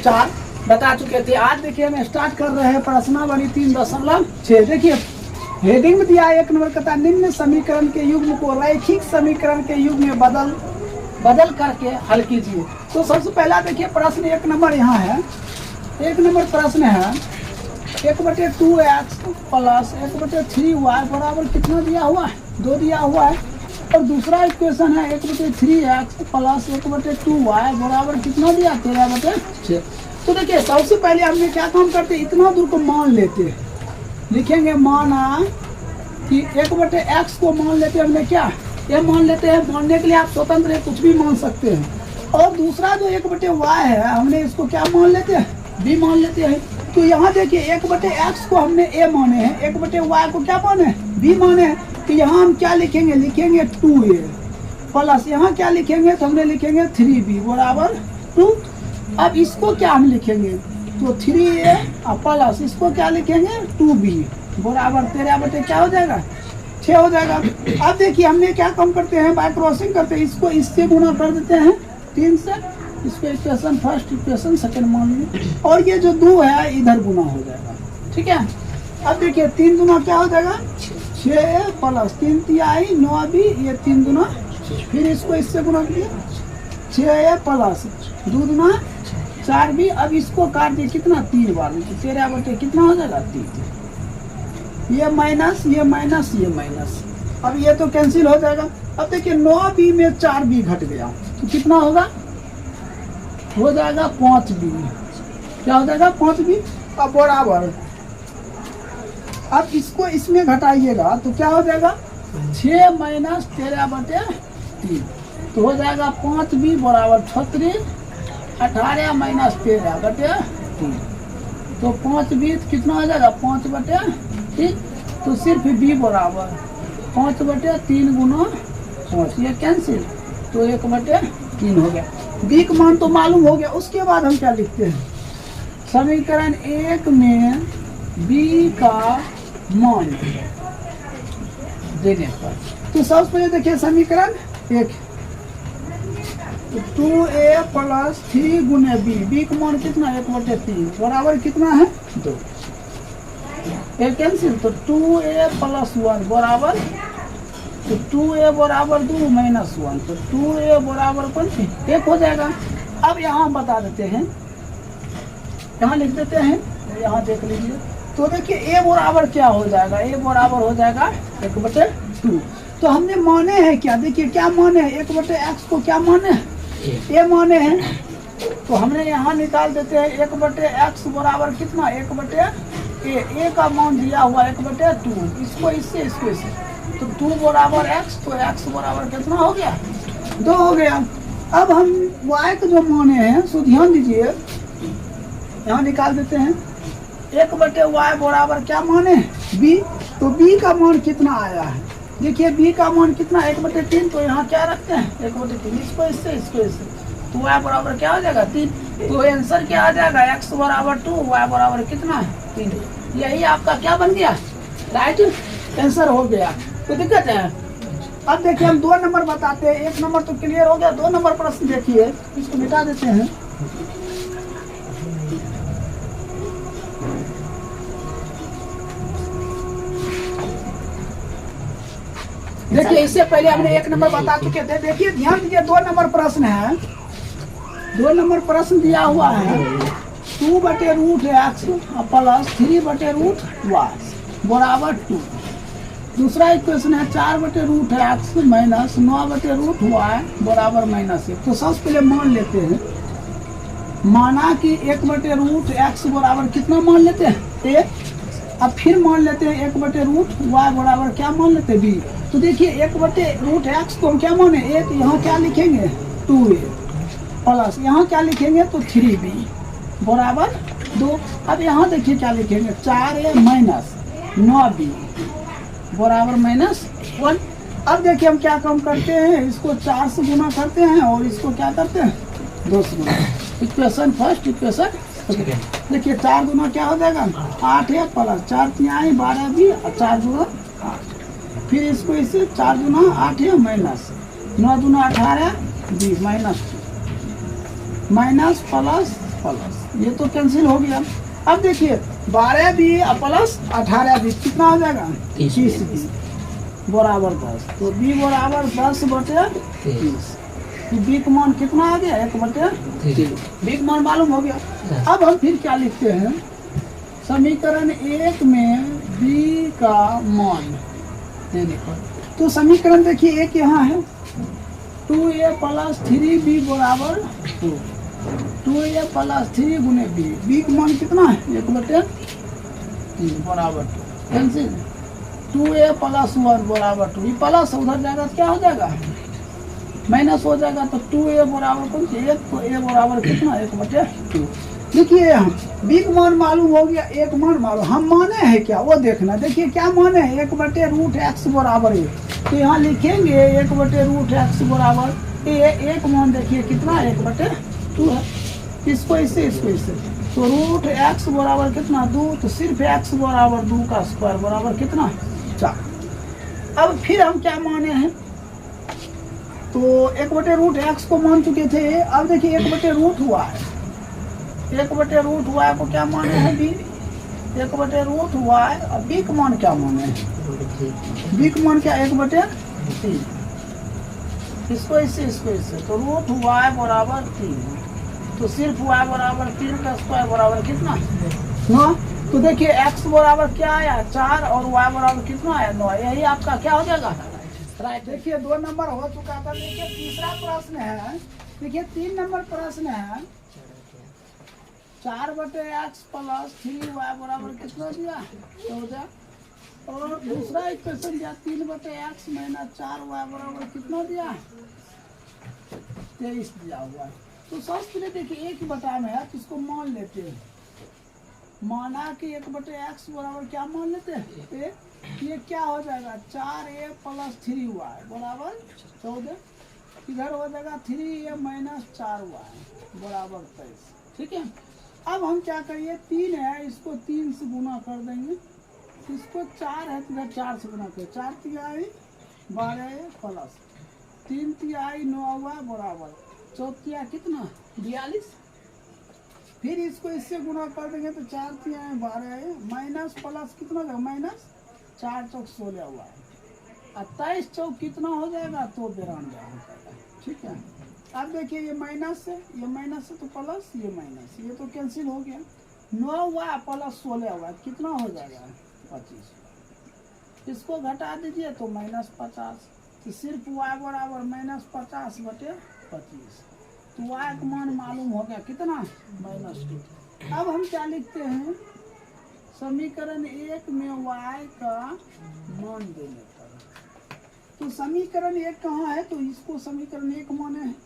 4 बता चुके थे। आज देखिए हम स्टार्ट कर रहे हैं प्रश्नावली 3.6। देखिए हेडिंग में दिया 1 नंबर कहता है निम्न समीकरण के युग्म को रैखिक समीकरण के युग्म में बदल करके हल कीजिए। तो सबसे पहला देखिए प्रश्न 1 नंबर यहाँ है। 1 नंबर प्रश्न है 1/2x प्लस 1/3y बराबर कितना दिया हुआ है, 2 दिया हुआ है। और दूसरा इक्वेशन है 1/3x प्लस 1/2y बराबर कितना दिया, 13/6। तो देखिए सबसे पहले हमने क्या काम करते हैं, इतना दूर को मान लेते हैं, लिखेंगे माना कि 1/x को मान लेते हैं हमने क्या, ये मान लेते हैं। मानने के लिए आप स्वतंत्र है, कुछ भी मान सकते हैं। और दूसरा जो 1/y है हमने इसको क्या मान लेते हैं, b मान लेते हैं। तो यहाँ देखिए 1/x को हमने a माने हैं, 1/y को क्या माने हैं, b माने हैं। तो यहाँ हम क्या लिखेंगे, लिखेंगे 2a प्लस यहाँ क्या लिखेंगे, तो हमने लिखेंगे 3b बराबर 2। अब इसको क्या हम लिखेंगे, तो 3a प्लस इसको क्या लिखेंगे 2b बराबर 13 क्या हो जाएगा 6 हो जाएगा। अब देखिए हमने क्या काम करते हैं, बाय क्रॉसिंग करते हैं, इसको इससे गुना कर देते हैं 3 से, इसको इक्वेशन फर्स्ट इक्वेशन सेकंड मान लीजिए। और ये जो 2 है इधर गुना हो जाएगा, ठीक है। अब देखिए 3 दूना क्या हो जाएगा 6 प्लस 3 तिहाई 9b, ये 3 दूना, फिर इसको इससे गुना किया 6 प्लस 2 दूना 4b। अब इसको काट दिए कितना 3 बार में, 13 कितना हो जाएगा 3। ये माइनस ये माइनस ये माइनस, अब ये तो कैंसिल हो जाएगा। अब देखिए 9b में 4b घट गया तो कितना होगा, हो जाएगा 5b। क्या हो जाएगा 5b। अब बराबर, अब इसको इसमें घटाइएगा तो क्या हो जाएगा 6 माइनस 13/3, तो हो जाएगा 5b बराबर 36, 18 माइनस 13/3, तो 5b कितना हो जाएगा 5/3। तो सिर्फ b बराबर 5/3 गुना 5, ये कैंसिल, तो 1/3 हो गया। b का मान तो मालूम हो गया। उसके बाद हम क्या लिखते हैं, समीकरण 1 में b का मान देने पर, तो सबसे पहले देखिए समीकरण 1 2a प्लस 3 गुने b का मान कितना 1/3 बराबर कितना है 2, एक कैंसिल, तो 2a प्लस 1 बराबर, तो 2a बराबर 2 माइनस 1, तो 2a बराबर 1 हो जाएगा। अब यहाँ बता देते हैं, यहाँ लिख देते हैं, यहाँ देख लीजिए। तो देखिए a बराबर क्या हो जाएगा, a बराबर हो जाएगा 1/2। तो हमने माने हैं क्या, देखिए क्या माने हैं, 1/x को क्या माने हैं a माने हैं। तो हमने यहाँ निकाल देते हैं 1/x बराबर कितना 1/a का मान दिया हुआ 1/2, इसको इससे इसको इससे, तो 2 बराबर x, तो x बराबर कितना हो गया 2 हो गया। अब हम y को जो माने हैं सो ध्यान दीजिए, यहाँ निकाल देते हैं 1/y बराबर क्या माने b, तो b का मान कितना आया है, देखिए b का मान कितना 1/3, तो यहाँ क्या रखते हैं 1/3, इसको इससे इसको इससे, तो y बराबर क्या हो जाएगा 3। तो आंसर क्या आ जाएगा x बराबर 2, y बराबर कितना है 3। यही आपका क्या बन गया, राइट आंसर हो गया। तो दिक्कत है। अब देखिए हम 2 नंबर बताते हैं, 1 नंबर तो क्लियर हो गया, 2 नंबर प्रश्न देखिए, इसको मिटा देते हैं। देखिए इससे पहले हमने 1 नंबर बता चुके थे। देखिए ध्यान दीजिए 2 नंबर प्रश्न है, 2 नंबर प्रश्न दिया हुआ है 2/√x प्लस 3/√y बराबर 2। दूसरा इक्वेशन है 4/√x माइनस 9/√y बराबर -1। तो सबसे पहले मान लेते हैं, माना कि 1/√x बराबर कितना मान लेते हैं 1। अब फिर मान लेते हैं 1/√y बराबर क्या मान लेते हैं b। तो देखिए 1/√x को हम क्या माने 1, यहाँ क्या लिखेंगे 2a प्लस यहाँ क्या लिखेंगे तो 3b बराबर 2। अब यहाँ देखिए क्या लिखेंगे 4a माइनस 9b बराबर -1। अब देखिए हम क्या काम करते हैं, इसको 4 से गुना करते हैं और इसको क्या करते हैं 2 से गुना। इक्वेशन फर्स्ट इक्वेशन देखिए 4 गुना क्या हो जाएगा 8 है प्लस 4 तिहाई 12b और 4 गुना 8, फिर इसको इससे 4 गुना 8 है माइनस 9 गुना 18 20 माइनस प्लस प्लस, ये तो कैंसिल हो गया। अब देखिए 12b प्लस 18b कितना हो जाएगा 30b बराबर 10। तो b बराबर 10 बटे 30। b का मान कितना आ गया 1 बटे 3। b का मान मालूम हो गया। अब हम फिर क्या लिखते हैं, समीकरण 1 में b का मान देने पर, तो समीकरण देखिए एक यहाँ है 2a प्लस 3b बराबर 2। 2a प्लस 3 गुने b का मान कितना है 1 बटे 3 बराबर 2 कैंसिल। 2a प्लस 1 बराबर 2, ये प्लस उधर जाएगा तो क्या हो जाएगा माइनस हो जाएगा। तो 2a बराबर कौन सी 1, तो a बराबर कितना 1 बटे 2। देखिए हम b का मान मालूम हो गया, एक मान मालूम, हम माने हैं क्या वो देखना। देखिए क्या माने हैं 1 बटे रूट एक्स बराबर 1, तो यहाँ लिखेंगे 1 बटे रूट एक्स बराबर एक मान देखिए कितना 1 बटे 2 है। इसको इससे तो रूट एक्स बराबर कितना 2, तो सिर्फ एक्स बराबर 2 का स्क्वायर बराबर कितना 4। अब फिर हम क्या माने हैं, तो 1 बटे रूट एक्स को मान चुके थे। अब देखिए 1 बटे रूट हुआ है, 1 बटे रूट हुआ है को क्या माने हैं बी, 1 बटे रूट हुआ है। अब बी का मान क्या माने हैं, बी का मान क्या 1 बटे 3। इसको इससे तो रूट हुआ है बराबर 3, तो सिर्फ y बराबर 3 का स्क्वायर बराबर कितना 9। तो देखिए x बराबर क्या आया 4 और y बराबर कितना आया 9, यही आपका क्या हो जाएगा राइट। देखिए 2 नंबर हो चुका था। देखिए तीसरा प्रश्न है, देखिए 3 नंबर प्रश्न है 4 बटे एक्स प्लस 3y बराबर कितना दिया 14। और दूसरा इक्वेशन दिया 3 बटे एक्स माइनस 4y बराबर कितना दिया 23 दिया हुआ है। तो सबसे पहले देखिए एक बटा में है तो इसको मान लेते हैं, माना कि 1 बटे एक्स बराबर क्या मान लेते हैं ये क्या हो जाएगा 4a प्लस 3y बराबर 14। इधर हो जाएगा 3a माइनस 4y बराबर 23। ठीक है, अब हम क्या करिए 3 है इसको 3 से गुना कर देंगे, इसको 4 है तो इधर 4 से गुना करें, 4 तिहाई 12 प्लस 3 तिहाई 9y बराबर 4 कितना 42। फिर इसको इससे गुना कर देंगे तो 4 तिहाई 12 माइनस प्लस कितना होगा माइनस 4 चौक 16 हुआ है, 28 चौक कितना हो जाएगा तो 92 हो जाएगा। ठीक है, अब देखिए ये माइनस से तो प्लस, ये माइनस, ये तो कैंसिल हो गया। 9y प्लस 16 हुआ कितना हो जाएगा 25। इसको घटा दीजिए तो माइनस 50, तो सिर्फ y बराबर माइनस 50 बटे 25। तो y का मान मालूम हो गया कितना -2। अब हम क्या लिखते हैं, समीकरण 1 में y का मान देने पर, तो समीकरण 1 कहाँ है, तो इसको समीकरण 1 माने हैं।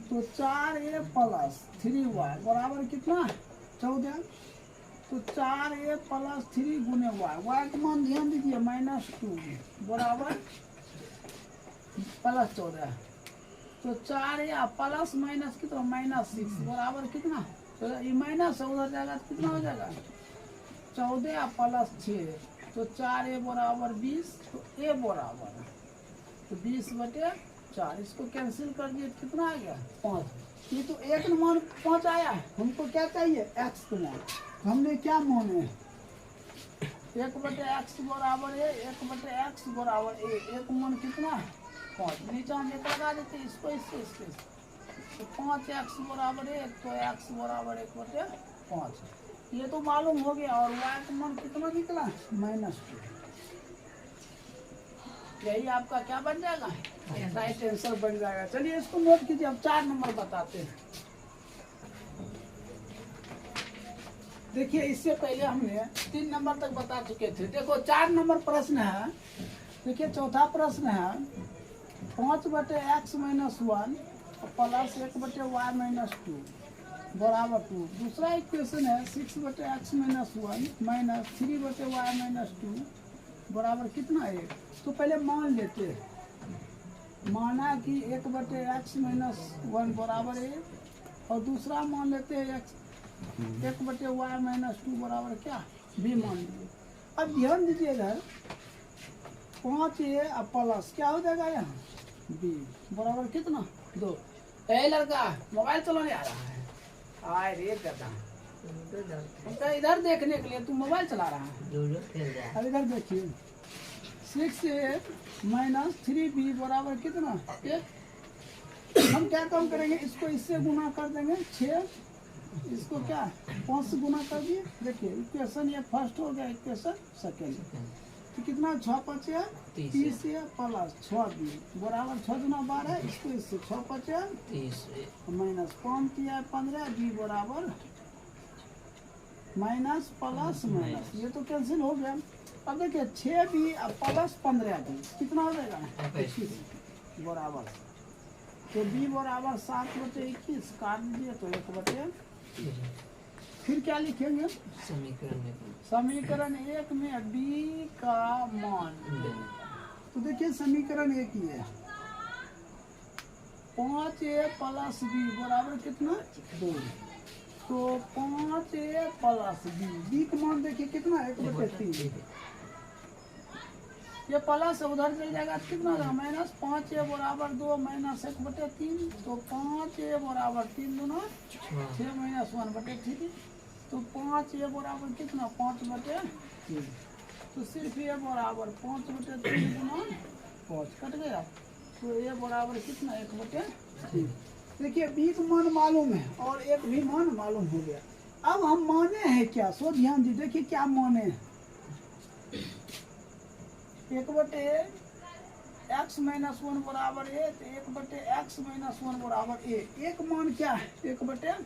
तो 4a प्लस 3y बराबर कितना 14। तो 4a प्लस 3 गुने y का मान ध्यान दीजिए -2 बराबर प्लस 14। तो 4a प्लस माइनस कितना -6 बराबर कितना, तो ये माइनस उधर जाएगा तो कितना हो जाएगा 14 प्लस 6, तो 4a बराबर 20, तो a बराबर तो 20 बटे 4, इसको कैंसिल कर दिए कितना आ गया 5। ये तो एक मान 5 आया, हमको क्या चाहिए x का मान, हमने क्या माने 1 बटे एक्स बराबर है 1 बटे एक्स बराबर a, एक मान कितना 5, नीचे हम एक लगा देते इसको इससे तो 5x बराबर 1, तो x बराबर 1 बटे 5, ये तो मालूम हो गया। और y का मान कितना निकला -2, यही आपका क्या बन जाएगा राइट आंसर बन जाएगा। चलिए इसको नोट कीजिए। अब 4 नंबर बताते हैं। देखिए इससे पहले हमने 3 नंबर तक बता चुके थे। देखो 4 नंबर प्रश्न है, देखिए चौथा प्रश्न है 5 बटे एक्स माइनस 1 प्लस 1 बटे वाई माइनस 2 बराबर 2। दूसरा इक्वेशन है 6 बटे एक्स माइनस 1 माइनस 3 बटे वाई माइनस 2 बराबर कितना 1। तो पहले मान लेते हैं, माना कि 1 बटे एक्स माइनस 1 बराबर 1, और दूसरा मान लेते हैं 1 बटे वाई माइनस 2 बराबर क्या b मान लीजिए। अब ध्यान दीजिए इधर 5a प्लस क्या हो जाएगा यहाँ b बराबर कितना 2। ए लड़का मोबाइल चलाने आ रहा है, आए रे गधा, तो इधर देखने के लिए तू मोबाइल चला रहा है। अब इधर देखिए 6a माइनस 3b बराबर कितना 1। हम क्या काम करेंगे, इसको इससे गुना कर देंगे 6, इसको क्या 5 से गुना कर दिए। देखिए इक्वेशन ये फर्स्ट हो गया, इक्वेशन सेकेंड। तो कितना 6 5 30 प्लस 6b बराबर 6 दूना 12, इसको इससे 6 5 30 माइनस 5 15 b बराबर माइनस प्लस माइनस, ये तो कैंसिल हो गया। अब देखिए 6b प्लस 15b कितना हो जाएगा 21 बराबर, तो b बराबर 7/21 काट दीजिए तो 1/। फिर क्या लिखेंगे समीकरण 1 में b का मान, तो देखिए समीकरण 1 ही है 5a प्लस b बराबर कितना 2, तो 5a प्लस b का मान देखिए कितना 1/3, ये प्लस उधर चल जाएगा कितना होगा माइनस 5a बराबर 2 माइनस 1/3, तो 5a बराबर 3 दूना 6 माइनस 1/3, तो 5a बराबर कितना 5/3, तो सिर्फ a बराबर 5/3 गुना 5 कट गया, तो a बराबर कितना 1/3। देखिए b का मान मालूम है और एक भी मान मालूम हो गया। अब हम माने हैं क्या, सो ध्यान दीजिए, देखिए क्या माने हैं 1/x माइनस 1 बराबर a, तो 1/x माइनस 1 बराबर a। एक मान क्या है 1/3,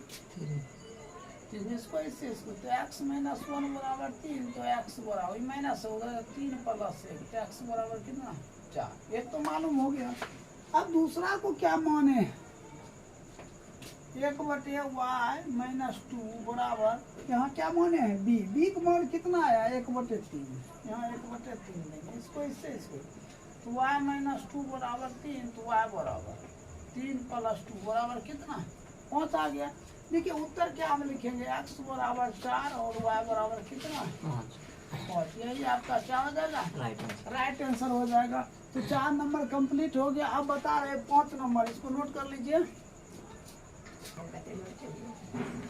इसको इससे इसको, तो x माइनस 1 बराबर 3, तो x बराबर माइनस होगा 3 प्लस 1, तो x बराबर कितना 4। एक तो मालूम हो गया। अब दूसरा को क्या माने 1/y माइनस 2 बराबर, यहाँ क्या माने हैं b का मान कितना आया 1/3, यहाँ 1/3 देंगे, इसको इससे इसको, तो y माइनस 2 बराबर 3, तो y बराबर 3 प्लस 2 बराबर कितना 5 आ गया। देखिए उत्तर क्या हम लिखेंगे x बराबर 4 और y बराबर कितना 5, यही आपका क्या हो जाएगा राइट आंसर हो जाएगा। तो 4 नंबर कंप्लीट हो गया। अब बता रहे 5 नंबर, इसको नोट कर लीजिए।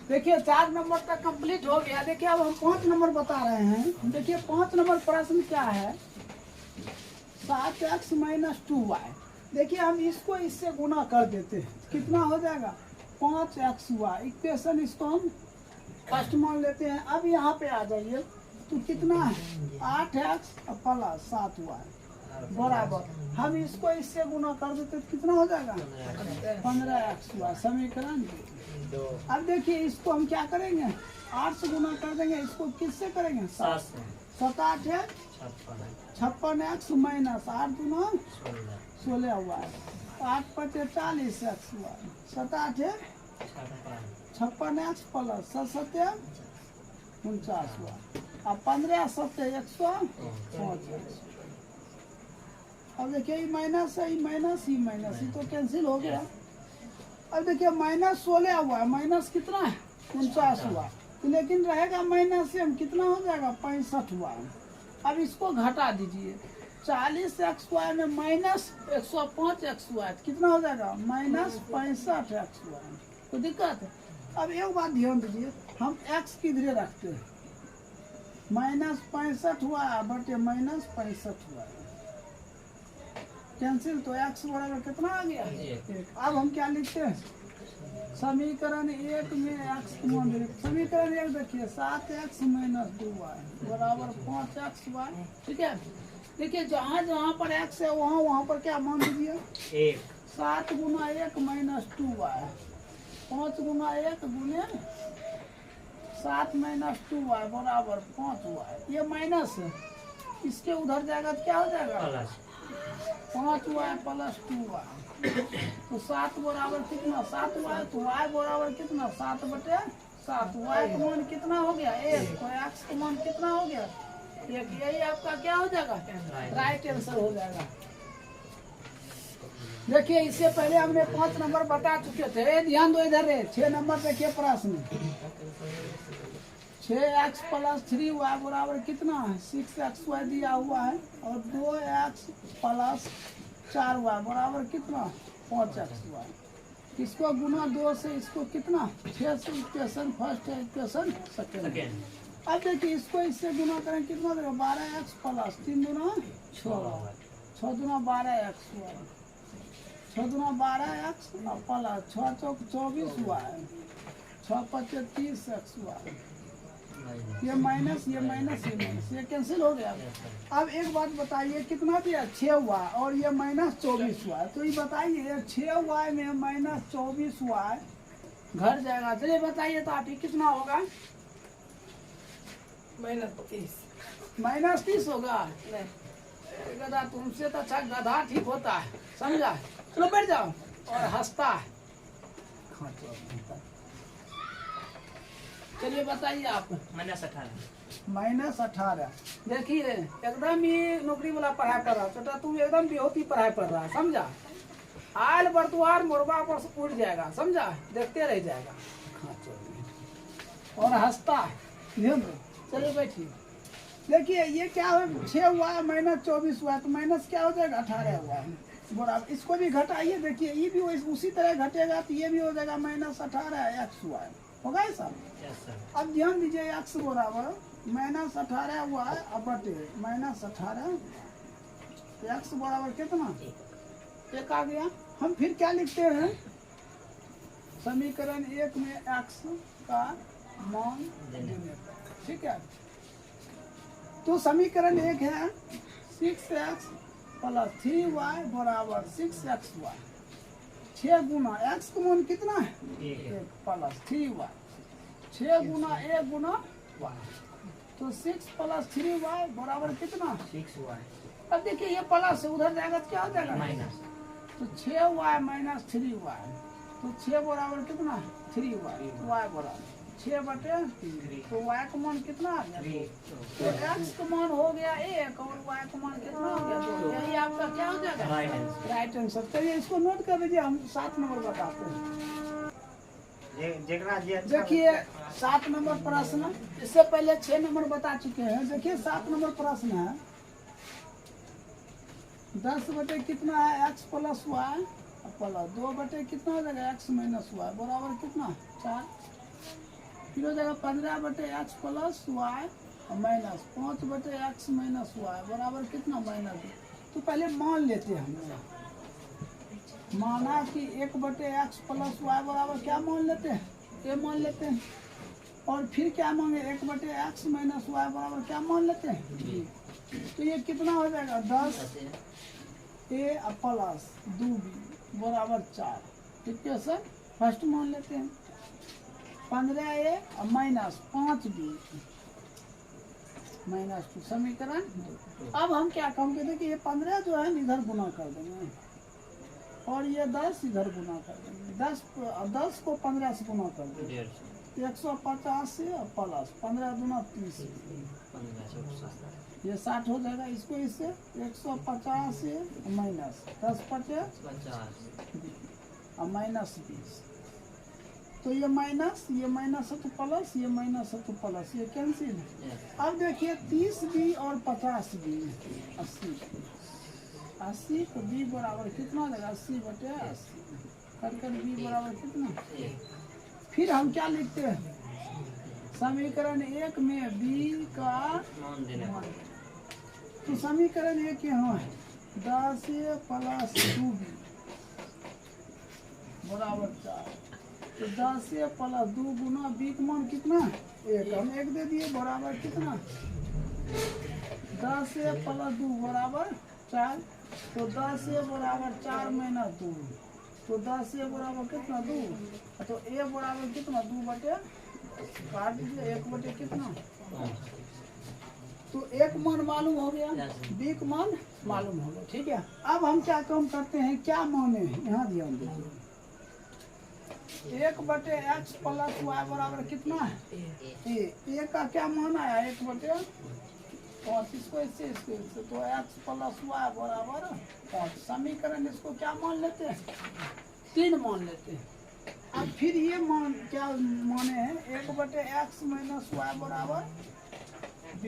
देखिए 4 नंबर तक कंप्लीट हो गया। देखिए अब हम 5 नंबर बता रहे हैं। देखिए 5 नंबर प्रश्न क्या है 7x माइनस 2y। देखिए हम इसको इससे गुना कर देते हैं, कितना हो जाएगा 5xy। इक्वेशन इसको हम फर्स्ट मान लेते हैं। अब यहाँ पे आ जाइए, तो कितना है 8x प्लस 7y बराबर, हम इसको इससे गुना कर देते तो कितना हो जाएगा 15xy। समीकरण 2। अब देखिए इसको हम क्या करेंगे 8 से गुना कर देंगे, इसको किससे करेंगे 7 से, 7 8 है 56x माइनस 8 दूना 16 हुआ, 8 5 40x, 7 8 है 56x प्लस 7 7 49 हुआ, अब 15 7 105। अब देखिए ये माइनस है, ये माइनस, ये माइनस, ये तो कैंसिल हो गया। अब देखिए माइनस 16 हुआ, माइनस कितना है 49 हुआ, तो लेकिन रहेगा माइनस से हम कितना हो जाएगा 65 हुआ। अब इसको घटा दीजिए, 40xy में माइनस 105xy कितना हो जाएगा माइनस 65xy। तो दिक्कत है। अब एक बात ध्यान दीजिए, हम x किधरे रखते हैं माइनस 65 हुआ बटे माइनस 65 हुआ, कैंसिल, तो x बराबर कितना आ गया 1। अब हम क्या लिखते हैं समीकरण 1 में x को मान दे, समीकरण 1 देखिए 7x माइनस 2y बराबर 5xy। ठीक है। देखिए जहाँ जहाँ पर x है वहाँ वहाँ पर क्या मान दीजिए 1। 7 गुना 1 माइनस 2y, 5 गुना 1 गुने 7 माइनस 2y बराबर 5y। ये माइनस है, इसके उधर जाएगा तो क्या हो जाएगा 5y प्लस 2y, तो 7 बराबर कितना 7y, तो y बराबर कितना 7/7। y का मान कितना हो गया 1, तो x का मान कितना हो गया 1। यही आपका क्या हो जाएगा राइट आंसर हो जाएगा। देखिए इससे पहले हमने 5 नंबर बता चुके थे, ध्यान दो इधर है। 6 नंबर देखिए प्रश्न 6x प्लस 3y बराबर कितना है 6xy दिया हुआ है, और 2x प्लस 4y बराबर कितना 5xy। इसको गुना 2 से इसको कितना 6 से इक्वेशन फर्स्ट है, इक्वेशन सेकेंड। अब देखिए इसको इससे गुना करें कितना देगा 12x प्लस 3 दूना 6, 6 दूना 12x हुआ, 6 दूना 12x प्लस 6 चौक 24 हुआ है, 6 पच्चे 30x हुआ, ये माइनस ये माइनस ये माइनस ये कैंसिल हो गया। अब एक बात बताइए कितना दिया 6 हुआ और ये माइनस 24 हुआ है, तो ये बताइए 6y में माइनस 24y घर जाएगा, चलिए बताइए तो आप ही कितना होगा -30 होगा। गधा तुमसे तो अच्छा गधा ठीक होता है, समझा। चलो बैठ जाओ और हंसता है। चलिए बताइए आप। -18 देखिए एकदम ही नौकरी वाला पढ़ाई कर रहा छोटा, तू एकदम बेहोती पढ़ाई पढ़ रहा है, समझा। आल बरतुआर मोरबा पर से उड़ जाएगा, समझा, देखते रह जाएगा और हंसता है। चलिए बैठिए। देखिए ये क्या है 6 हुआ है -24 हुआ है, तो माइनस क्या हो जाएगा 18 हुआ है बराबर। इसको भी घटाइए, देखिए ये भी उसी तरह घटेगा तो ये भी हो जाएगा -18 x हुआ है, होगा ऐसा। अब ध्यान दीजिए x बराबर -18 हुआ है अब बटे -18 x बराबर कितना 1 आ गया। हम फिर क्या लिखते हैं समीकरण 1 में x का मान देने पर, ठीक है। तो समीकरण 1 है 6x प्लस 3y बराबर 6xy, 6 गुना x का मान कितना है 1 प्लस 3y, 6 गुना 1 गुना y, तो 6 प्लस 3y बराबर कितना 6y। अब देखिए ये प्लस से उधर जाएगा तो क्या हो जाएगा माइनस, तो 6y माइनस 3y, तो 6 बराबर कितना 3y, y बराबर 6 बटे 3, तो y का मान कितना आ गया 2, तो x का मान हो गया 1 और y का मान कितना हो गया 2, यही आपका क्या हो जाएगा राइट आंसर। चलिए इसको नोट कर लीजिए, हम 7 नंबर बताते हैं। देखिए 7 नंबर प्रश्न, इससे पहले 6 नंबर बता चुके हैं। देखिए 7 नंबर प्रश्न है 10 बटे कितना है x प्लस y प्लस 2 बटे कितना हो जाएगा x माइनस y बराबर कितना 4, फिर हो जाएगा 15 बटे x प्लस y माइनस 5 बटे x माइनस y बराबर कितना -2। तो पहले मान लेते हैं हम, माना कि 1 बटे x प्लस y बराबर क्या मान लेते हैं ये मान लेते हैं, और फिर क्या मांगे 1 बटे x माइनस y बराबर क्या मान लेते हैं, तो ये कितना हो जाएगा 10 a प्लस 2b बराबर 4, ठीक है सर। फर्स्ट मान लेते हैं 15a माइनस 5b -2 समीकरण। अब हम क्या करेंगे, देखिए ये 15 जो है इधर गुना कर देंगे और ये 10 इधर गुना कर देंगे, 10 को 15 से गुना कर देंगे 150 से प्लस 15 दूना 30, ये 60 हो जाएगा। इसको इससे 150 से माइनस 10 पचे माइनस 20, तो ये माइनस है तो प्लस, ये माइनस है तो प्लस, ये कैंसिल। अब देखिए 30b और 50b 80 तो b बराबर कितना हो जाएगा 80 बटे 80 कर b बराबर कितना। फिर हम क्या लिखते हैं समीकरण 1 में b का मान, तो समीकरण 1 यहाँ है 10a प्लस 2b बराबर 4, तो 10a प्लस 2 गुना b का मान कितना 1, हम 1 दे दिए बराबर कितना 10a प्लस 2 बराबर 4, तो 10a बराबर 4 माइनस 2, तो 10a बराबर कितना 2, तो a बराबर कितना 2 बटे काट दीजिए 1 बटे कितना, तो 1 मान मालूम हो गया, b का मान मालूम हो गया, ठीक है। अब हम क्या काम करते हैं, क्या माने यहाँ ध्यान दीजिए 1 बटे x प्लस y बराबर कितना है a का क्या मान आया 1 बटे 5, इसको इससे तो x प्लस y बराबर 5, समीकरण इसको क्या मान लेते हैं 3 मान लेते हैं। अब फिर ये मान क्या माने हैं 1 बटे x माइनस y बराबर b,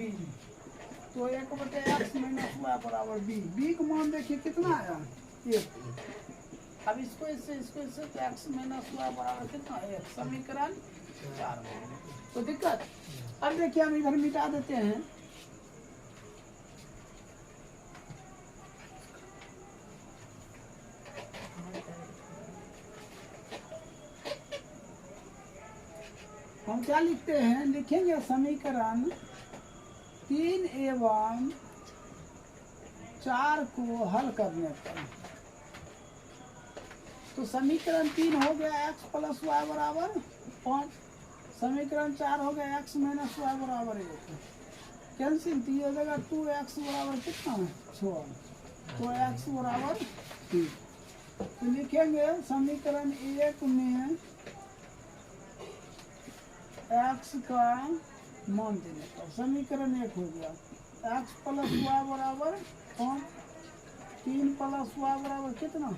तो 1 बटे x माइनस y बराबर b, b का मान देखिए कितना आया 1, अब इसको इससे तो एक्स माइनस वाई बराबर कितना, एक, समीकरण 4। तो दिक्कत, अब देखिए हम इधर मिटा देते हैं, हम क्या लिखते हैं, लिखेंगे समीकरण 3 एवं 4 को हल करने पर, तो समीकरण 3 हो गया x प्लस वाई बराबर 5, समीकरण 4 हो गया x माइनस वाई बराबर 1, कैंसिल, तो ये हो जाएगा 2x बराबर कितना है 6, तो x बराबर 3। तो लिखेंगे समीकरण 1 में x का मान देने पर समीकरण 1 हो गया, x प्लस वाई बराबर 5, 3 प्लस वाई बराबर कितना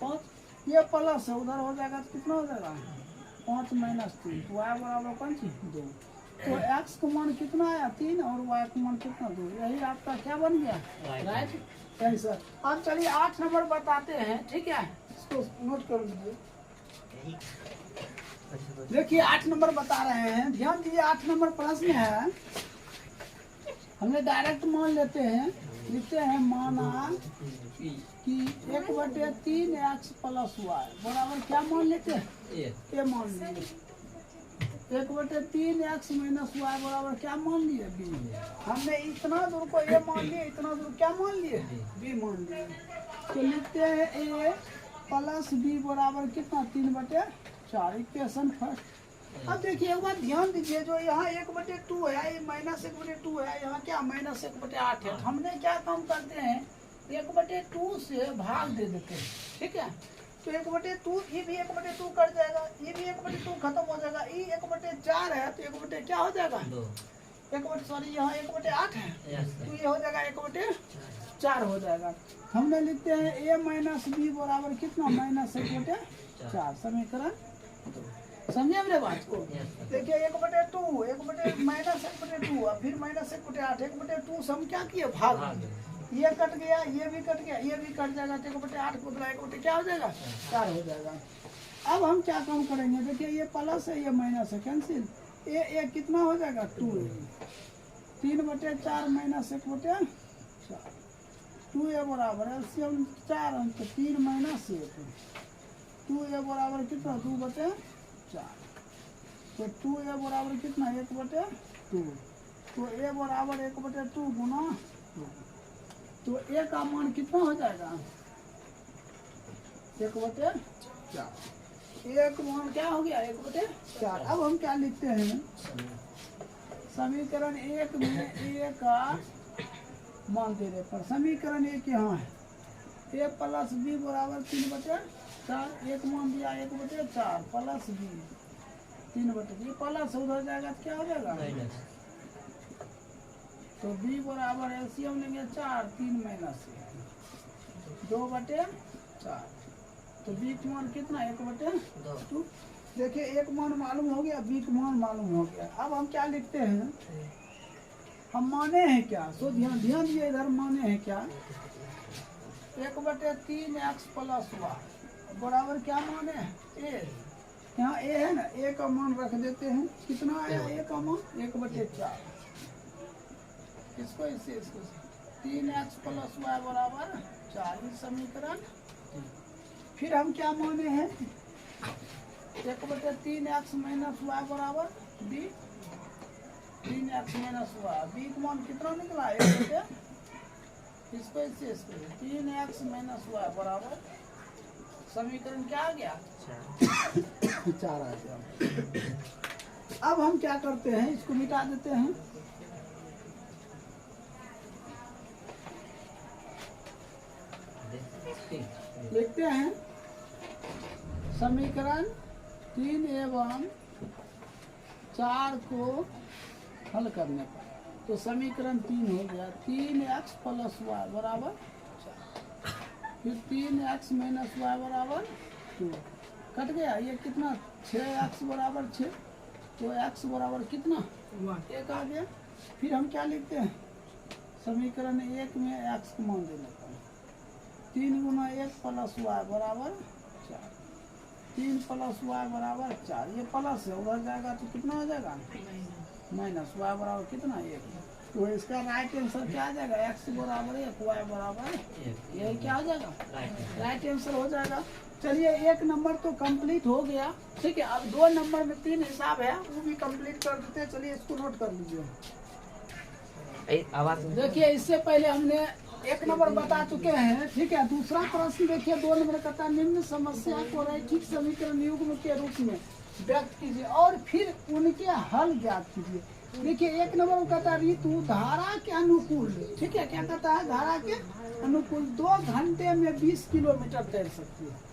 5, ये प्लस है उधर हो जाएगा तो कितना हो जाएगा 5 माइनस 3, वाई बराबर कौन सी 2, तो x का मान कितना आया 3 और y का मान कितना 2, यही आपका क्या बन गया, राइट, यही सर। अब चलिए 8 नंबर बताते हैं, ठीक है, इसको नोट कर लीजिए। देखिए 8 नंबर बता रहे हैं, ध्यान दीजिए, 8 नंबर प्रश्न है, हमने डायरेक्ट मान लेते हैं, लिखते हैं माना कि 1/3 x प्लस वाई बराबर क्या मान लेते हैं, ये मान लिए, 1/3 x माइनस वाई बराबर क्या मान लिए b, हमने इतना दूर को a मान लिए, इतना दूर क्या मान लिए b मान लिए, तो लिखते हैं a प्लस b बराबर कितना 3/4, इक्वेशन फर्स्ट। अब देखिए एक बात ध्यान दीजिए, जो यहाँ 1/2 है, ये माइनस 1/2 है, यहाँ क्या माइनस 1/8 है, हमने क्या काम करते हैं 1/2 से भाग दे देते हैं, ठीक है, तो 1/2, ये भी 1/2 कट जाएगा, ये भी 1/2 खत्म हो जाएगा, ये 1/4 है तो 1 क्या हो जाएगा, सॉरी यहाँ 1/8 है, तो ये हो जाएगा 1/4 हो जाएगा। हमने लिखते हैं a माइनस बी बराबर कितना माइनस 1/4, समीकरण 2, समझे मेरे बात को। देखिए 1/2 माइनस 1/2 फिर माइनस 1/8, 1/2 से हम क्या किए भाग, ये कट गया, ये भी कट गया, ये भी कट जाएगा, तो 1/8 को 1 क्या हो जाएगा 4 हो जाएगा। अब हम क्या काम करेंगे, देखिए ये प्लस है ये माइनस है, कैंसिल, ये कितना हो जाएगा 2, 3/4 माइनस 1/4, 2a बराबर एलसीएम 4 अंक 3 माइनस 1, 2a बराबर कितना 2/4, तो 2a बराबर कितना 1/2, तो a बराबर 1/2 गुना 2, तो a का मान कितना हो जाएगा 1/4, a का मान क्या हो गया 1/4। अब हम क्या लिखते हैं, समीकरण 1 में a का मान देने पर, समीकरण 1 यहाँ है, a प्लस b बराबर 3/4, एक मान दिया 1/4 प्लस b 3/4, प्लस उधर जाएगा तो क्या हो जाएगा, तो b बराबर एलसीएम लेंगे 4, 3 माइनस 2/4, तो b का मान कितना 1/2। देखिए एक मान मालूम हो गया, b का मान मालूम हो गया। अब हम क्या लिखते हैं, हम माने हैं क्या, सो ध्यान दिए इधर, माने हैं क्या 1/3 x प्लस वाई बराबर क्या माने a, यहाँ a है ना, a का मान रख देते हैं, कितना आया a का मान 1/4, इसको इससे 3x प्लस वाई बराबर 4, इस समीकरण। फिर हम क्या माने हैं 1/3 x माइनस वाई बराबर b, 3x minus y, b का मान कितना निकला 1/, इसको इससे 3x माइनस वाई बराबर समीकरण क्या आ गया 4 आ गया। अब हम क्या करते हैं, इसको मिटा देते हैं, लिखते हैं समीकरण 3 एवं 4 को हल करने पर, तो समीकरण 3 हो गया 3x प्लस वाई बराबर 4, फिर 3x माइनस वाई बराबर 2, कट गया, ये कितना 6x बराबर 6, तो x बराबर कितना 1 आ गया। फिर हम क्या लिखते हैं, समीकरण 1 में x को मान देने पर 3 गुना 1 प्लस वाई बराबर 4, 3 प्लस वाई बराबर 4, ये प्लस है उधर जाएगा तो कितना हो जाएगा माइनस, वाई बराबर कितना 1। तो इसका राइट आंसर क्या आ जाएगा, x बराबर 1 वाई बराबर 1, यही क्या हो जाएगा राइट आंसर हो जाएगा। चलिए 1 नंबर तो कंप्लीट हो गया, ठीक है। अब 2 नंबर में 3 हिसाब है वो भी कंप्लीट कर देते हैं। चलिए इसको नोट कर लीजिए। देखिए इससे पहले हमने 1 नंबर बता चुके हैं, ठीक है। दूसरा प्रश्न देखिए 2 नंबर कहता है निम्न समस्या को रैखिक समीकरण युग्म के रूप में व्यक्त कीजिए और फिर उनके हल ज्ञात कीजिए। देखिए 1 नंबर में कहता है ऋतु धारा के अनुकूल, ठीक है। क्या कहता है, धारा के अनुकूल 2 घंटे में 20 किलोमीटर तैर सकती है।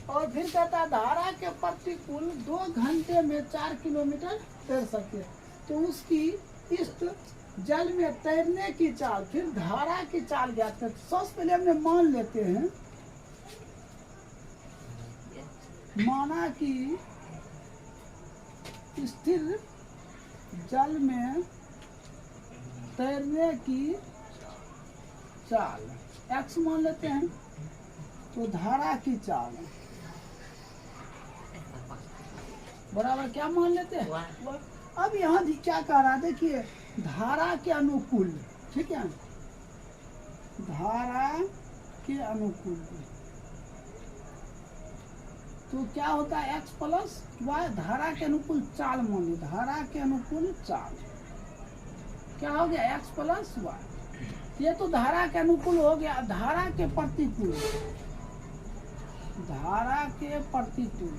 और फिर कहता है धारा के प्रतिकूल 2 घंटे में 4 किलोमीटर तैर सकती है। तो उसकी इस जल में तैरने की चाल, फिर धारा की चाल ज्ञात करते। सबसे पहले हमने मान लेते हैं, माना कि स्थिर जल में तैरने की चाल x मान लेते हैं, तो धारा की चाल बराबर क्या मान लेते हैं। अब यहाँ क्या कह रहा है, देखिए धारा के अनुकूल, ठीक है, धारा के अनुकूल तो क्या होता है x प्लस वाई, धारा के अनुकूल चाल मान ली, धारा के अनुकूल चाल क्या हो गया x प्लस वाई। ये तो धारा के अनुकूल हो गया। धारा के प्रतिकूल, धारा के प्रतिकूल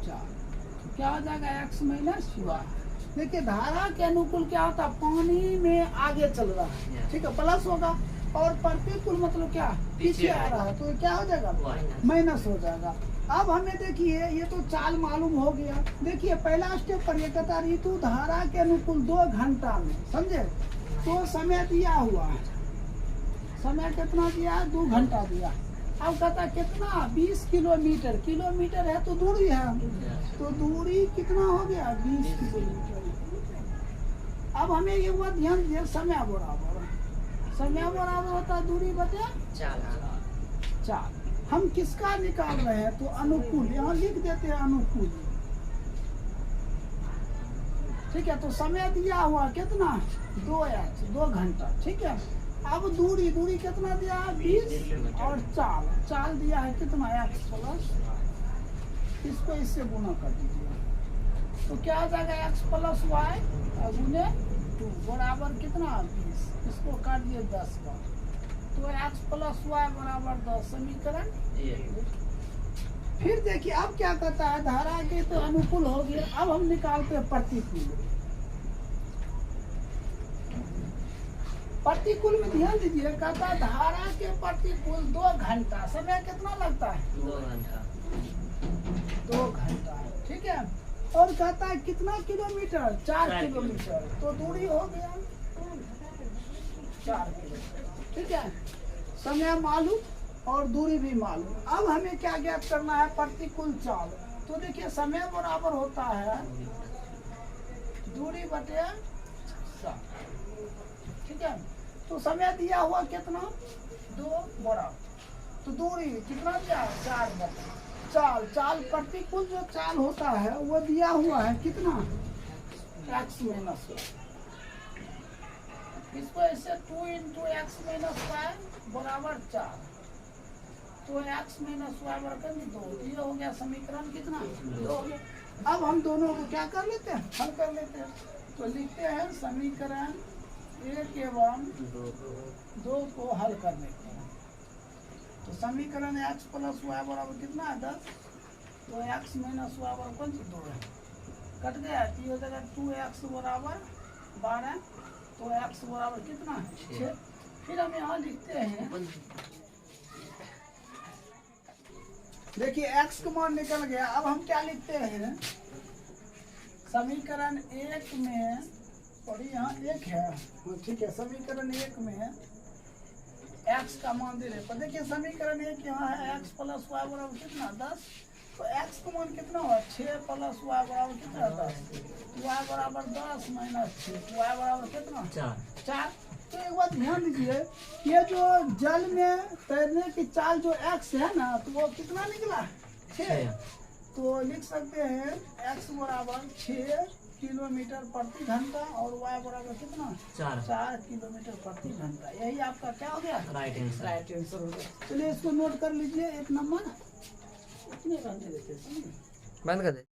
चाल क्या हो जाएगा x माइनस वाई। देखिए धारा के अनुकूल क्या होता है, पानी में आगे चल रहा है, ठीक है, प्लस होगा। और प्रतिकूल मतलब क्या, पीछे आ रहा है, तो क्या हो जाएगा माइनस हो जाएगा। अब हमें देखिए ये तो चाल मालूम हो गया। देखिए पहला स्टेप पर ये कहता है ऋतु धारा के अनुकूल 2 घंटा में, समझे। तो समय दिया हुआ है, समय कितना दिया है, 2 घंटा दिया। अब कहता कितना 20 किलोमीटर, किलोमीटर है तो दूरी है, तो दूरी कितना हो गया 20 किलोमीटर। अब हमें ये हुआ ध्यान दिया समय बराबर, समय बराबर होता है दूरी बटे चाल। हम किसका निकाल रहे हैं, तो अनुकूल, यहाँ लिख देते हैं अनुकूल, ठीक है। तो समय दिया हुआ कितना 2 घंटा, ठीक है। अब दूरी, दूरी कितना दिया है 20, और चाल, चाल दिया है कितना x प्लस, इसको इससे गुना कर दीजिए तो क्या आ जाएगा x प्लस वाई गुने 2 बराबर कितना 20, इसको काट दिए 10 बार, तो x प्लस वाई बराबर 10, समीकरण 1। फिर देखिए अब क्या कहता है, धारा के तो अनुकूल हो गया। अब हम निकालते हैं प्रतिकूल। प्रतिकूल में ध्यान दीजिए, कहता है धारा के प्रतिकूल 2 घंटा, समय कितना लगता है 2 घंटा, ठीक है। और कहता है कितना किलोमीटर 4 किलोमीटर, तो दूरी हो गया 4 किलोमीटर, ठीक है। समय मालूम और दूरी भी मालूम। अब हमें क्या ज्ञात करना है, प्रतिकूल चाल। तो देखिए समय बराबर होता है दूरी बटे 7, ठीक है। तो समय दिया हुआ कितना 2 बराबर, तो दूरी कितना दिया 4 बटे चाल। चाल प्रतिकूल जो चाल होता है वो दिया हुआ है कितना x माइनस, इसको ऐसे 2 × x माइनस वाई बराबर 4, तो x माइनस वाई बराबर 2, ये हो गया समीकरण कितना 2 हो गया। अब हम दोनों को क्या कर लेते हैं, हल कर लेते हैं। तो लिखते हैं समीकरण 1 एवं 2 को हल करने के लिए। तो समीकरण x प्लस वाई बराबर कितना है 10, तो x माइनस वाई बराबर 2 है, कट गया, तो हो जाएगा 2x बराबर 12, तो x बराबर कितना 6। फिर हम यहाँ लिखते हैं, देखिए x का मान निकल गया। अब हम क्या लिखते हैं, समीकरण 1 में, और यहाँ 1 है, ठीक है, समीकरण 1 में x का मान दे रहे, पर देखिए समीकरण 1 यहाँ है x प्लस वाई बराबर कितना 10, तो x का मान कितना हुआ 6 प्लस वाई बराबर कितना 10, y बराबर 10 माइनस 6, y बराबर कितना 4। तो एक बात ध्यान दीजिए, ये जो जल में तैरने की चाल जो एक्स है ना, तो वो कितना निकला 6। तो लिख सकते हैं एक्स बराबर 6 किलोमीटर प्रति घंटा और वाई बराबर कितना 4 किलोमीटर प्रति घंटा। यही आपका क्या हो गया, राइट आंसर हो गया। चलिए इसको नोट कर लीजिए 1 नंबर। इतने घंटे देते हैं, बंद कर दे।